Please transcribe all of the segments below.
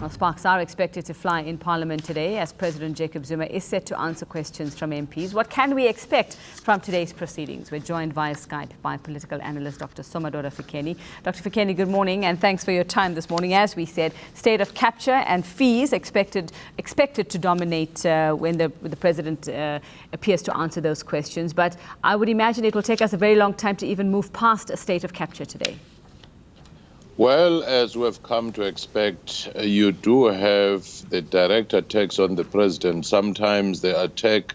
Well, sparks are expected to fly in Parliament today as President Jacob Zuma is set to answer questions from MPs. What can we expect from today's proceedings? We're joined via Skype by political analyst Dr. Somadoda Fikeni. Dr. Fikeni, good morning and thanks for your time this morning. As we said, state of capture and fees expected to dominate when the President appears to answer those questions. But I would imagine it will take us a very long time to even move past a state of capture today. Well, as we've come to expect, you do have the direct attacks on the president, sometimes the attack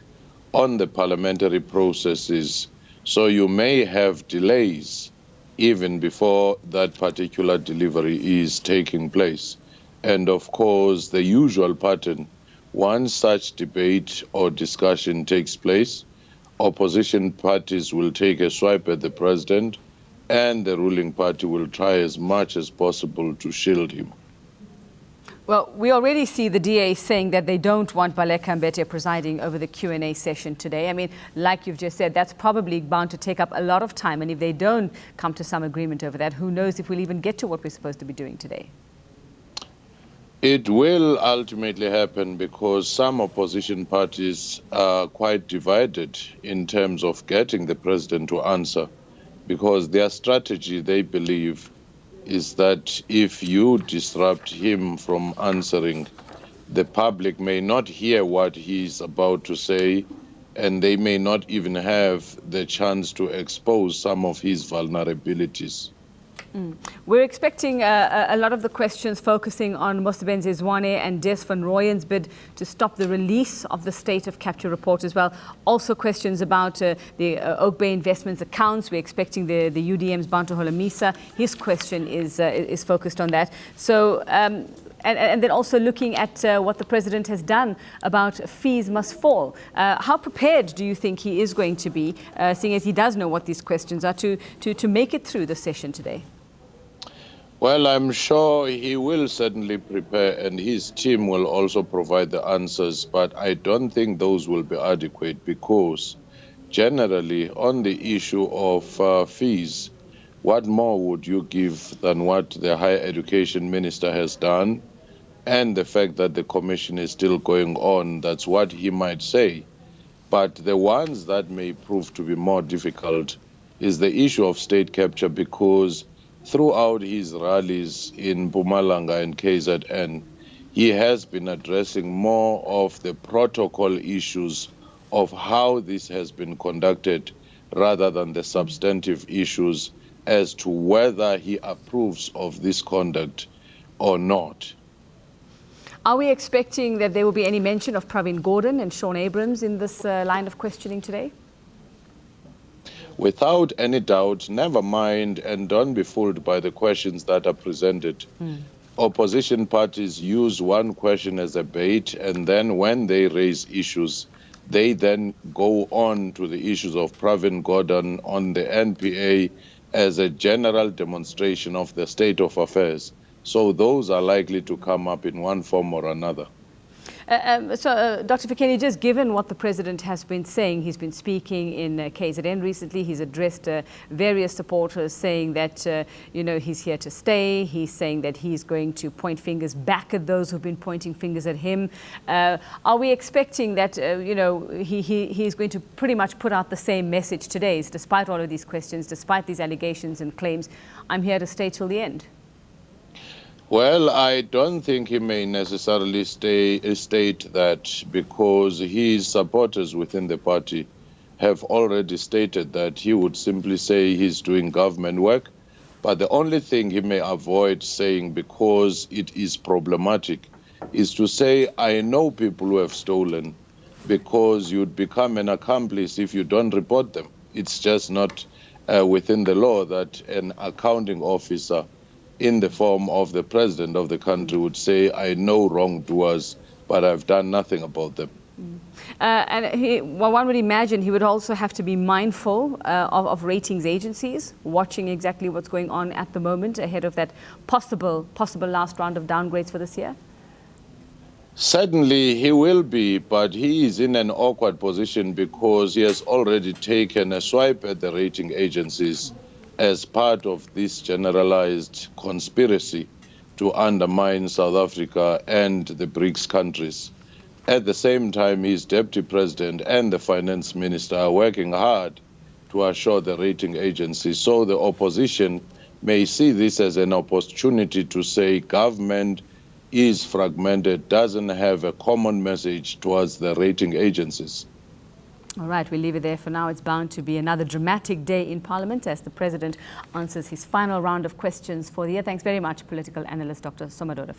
on the parliamentary processes. So you may have delays even before that particular delivery is taking place. And of course, the usual pattern, once such debate or discussion takes place, opposition parties will take a swipe at the president, and the ruling party will try as much as possible to shield him. Well, we already see the DA saying that they don't want Baleka Mbete presiding over the Q&A session today. I mean, like you've just said, that's probably bound to take up a lot of time. And if they don't come to some agreement over that, who knows if we'll even get to what we're supposed to be doing today? It will ultimately happen because some opposition parties are quite divided in terms of getting the president to answer. Because their strategy, they believe, is that if you disrupt him from answering, the public may not hear what he's about to say, and they may not even have the chance to expose some of his vulnerabilities. We're expecting a lot of the questions focusing on Mosebenzi Zwane and Des van Rooyen's bid to stop the release of the state of capture report as well. Also questions about the Oak Bay Investments accounts. We're expecting the UDM's Bantu Holomisa. His question is focused on that. So, and then also looking at what the president has done about fees must fall. How prepared do you think he is going to be, seeing as he does know what these questions are, to make it through the session today? Well, I'm sure he will certainly prepare, and his team will also provide the answers, but I don't think those will be adequate because generally on the issue of fees, what more would you give than what the higher education minister has done? And the fact that the commission is still going on, that's what he might say. But the ones that may prove to be more difficult is the issue of state capture, because throughout his rallies in Mpumalanga and KZN, he has been addressing more of the protocol issues of how this has been conducted rather than the substantive issues as to whether he approves of this conduct or not. Are we expecting that there will be any mention of Pravin Gordhan and Sean Abrams in this line of questioning today? Without any doubt, never mind, and don't be fooled by the questions that are presented. Opposition parties use one question as a bait, and then when they raise issues, they then go on to the issues of Pravin Gordhan on the NPA as a general demonstration of the state of affairs. So those are likely to come up in one form or another. Dr. Fikeni, just given what the president has been saying, he's been speaking in KZN recently, he's addressed various supporters saying that, he's here to stay. He's saying that he's going to point fingers back at those who've been pointing fingers at him. Are we expecting that, he's going to pretty much put out the same message today, despite all of these questions, despite these allegations and claims, I'm here to stay till the end? Well, I don't think he may necessarily state that, because his supporters within the party have already stated that he would simply say he's doing government work. But the only thing he may avoid saying, because it is problematic, is to say, I know people who have stolen, because you'd become an accomplice if you don't report them. It's just not within the law that an accounting officer in the form of the president of the country would say, I know wrongdoers, but I've done nothing about them. One would imagine he would also have to be mindful of ratings agencies, watching exactly what's going on at the moment ahead of that possible last round of downgrades for this year. Certainly he will be, but he is in an awkward position because he has already taken a swipe at the rating agencies as part of this generalized conspiracy to undermine South Africa and the BRICS countries. At the same time, his deputy president and the finance minister are working hard to assure the rating agencies. So the opposition may see this as an opportunity to say government is fragmented, doesn't have a common message towards the rating agencies. All right, we'll leave it there for now. It's bound to be another dramatic day in Parliament as the President answers his final round of questions for the year. Thanks very much, political analyst Dr. Somadoda.